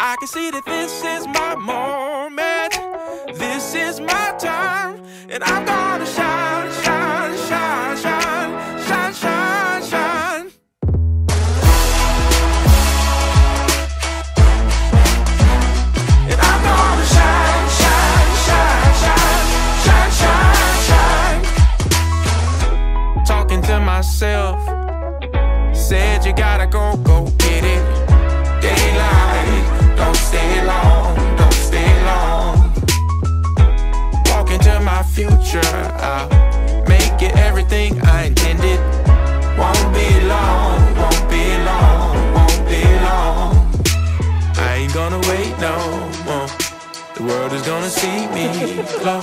I can see that this is my moment. This is my time, and I'm gonna shine, shine, shine, shine, shine, shine, shine. And I'm gonna shine, shine, shine, shine, shine, shine, shine. Talking to myself, said you gotta go get it. Daylight, don't stay long, don't stay long. Walk into my future, I'll make it everything I intended. Won't be long, won't be long, won't be long. I ain't gonna wait no more. The world is gonna see me glow.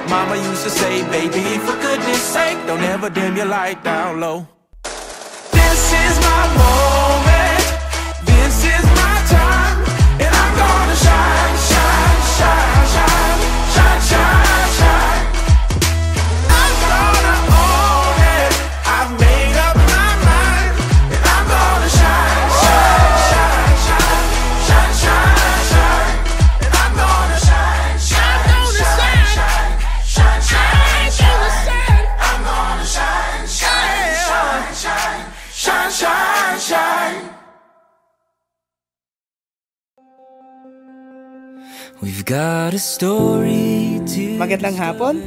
Mama used to say, baby, for goodness sake, don't ever dim your light down low. This is my moment, this is my time, and I'm gonna shine, shine, shine, shine, shine, shine, shine. I'm gonna own it, I've made up my mind, and I'm gonna shine, shine, shine, shine, shine, shine, shine. And I'm gonna shine, shine, shine, shine, shine, shine, shine. I'm gonna shine, shine, shine, shine, shine, shine, shine. We've got a story to Magandang hapon.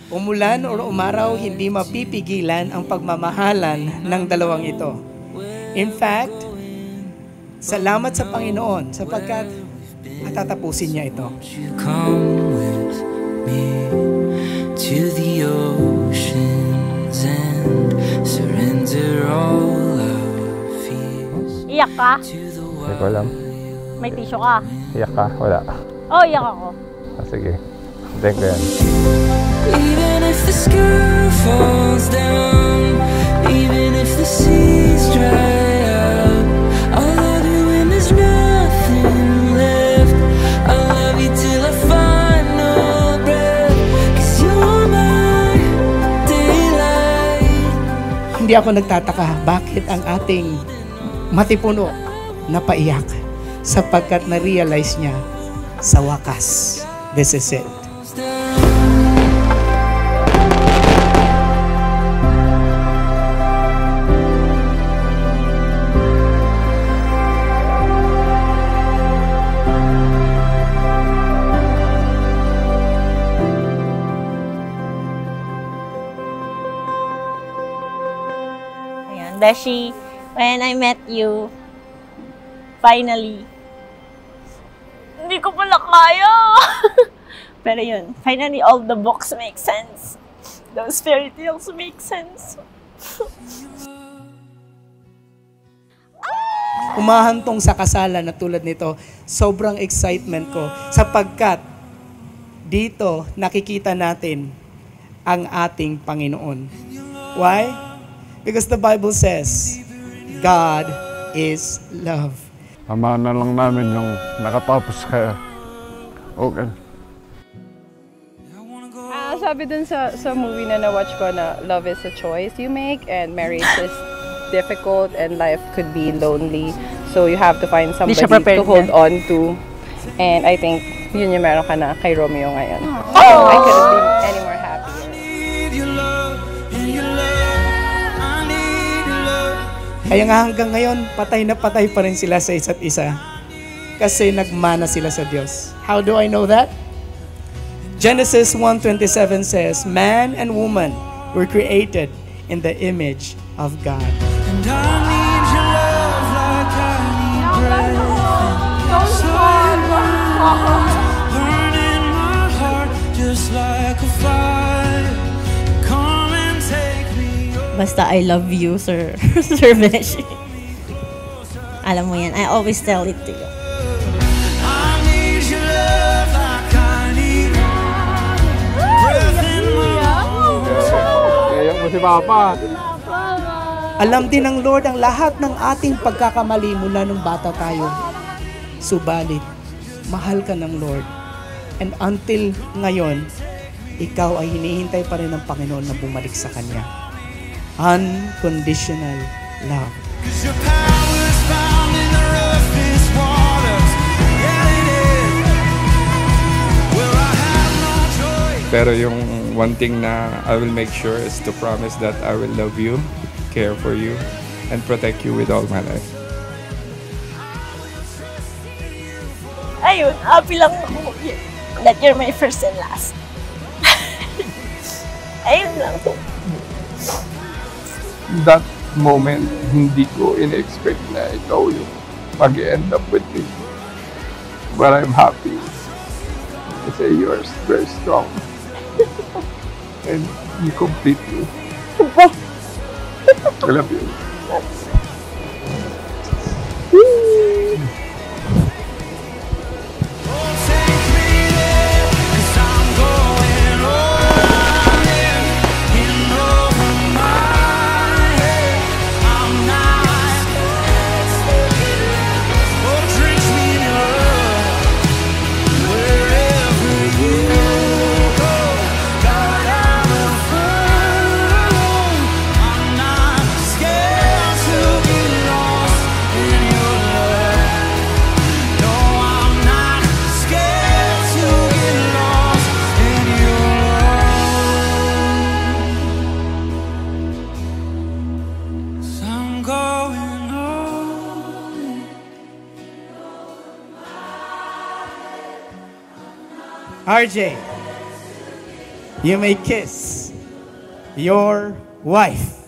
Umulan o umaraw, hindi mapipigilan ang pagmamahalan ng dalawang ito. In fact, salamat sa Panginoon sapagkat matatapusin niya ito. you come with me to the oceans and surrender all our fears Iyak ka? to the Hindi ko alam. May tissue ka? Iyak ka? Wala. Oh, iyak ako. Sige. Thank ko yan. Even if the sky falls down, even if the seas dry up, I'll love you when there's nothing left. I'll love you till I find no breath, 'cause you're my daylight. Hindi ako nagtataka bakit ang ating matipuno napaiyak sapagkat na-realize niya sa wakas, this is it. Ayan, Beshi, when I met you, finally, hindi ko pala kaya. Pero yun, finally all the books make sense. Those fairy tales make sense. Umahantong sa kasalan na tulad nito, sobrang excitement ko sapagkat dito nakikita natin ang ating Panginoon. Why? Because the Bible says, God is love. Ama na lang namin yung nakatapos kaya. Okay. Sabi dun sa movie na na-watch ko na love is a choice you make and marriage is difficult and life could be lonely. So you have to find somebody to hold on to. And I think yun yung meron ka na kay Romeo ngayon. Oh! I couldn't be any more happier. Kaya nga hanggang ngayon, patay na patay pa rin sila sa isa't isa. Kasi nagmana sila sa Diyos. How do I know that? Genesis 1:27 says, man and woman were created in the image of God. And I need your love like I need breath. Burn in my heart just like a fire. Come and take me over. Basta I love you, Sir Sir Beshi. Alam mo yan, I always tell it to you. I need your love like I need breath in my heart. Iyak mo si Papa. Alam din ng Lord ang lahat ng ating pagkakamali mula nung bata tayo. Subalit, mahal ka ng Lord. And until ngayon, ikaw ay hinihintay pa rin ng Panginoon na bumalik sa Kanya. Unconditional love. 'Cause your power's found in the roughest waters. Pero yung one thing na I will make sure is to promise that I will love you, care for you, and protect you with all my life. Ayun, happy lang ako that you're my first and last. Ayun lang. That moment, hindi ko in-expect na ikaw yung mag-end up with me. But I'm happy to say you're very strong. And you complete me. I love you. RJ, you may kiss your wife.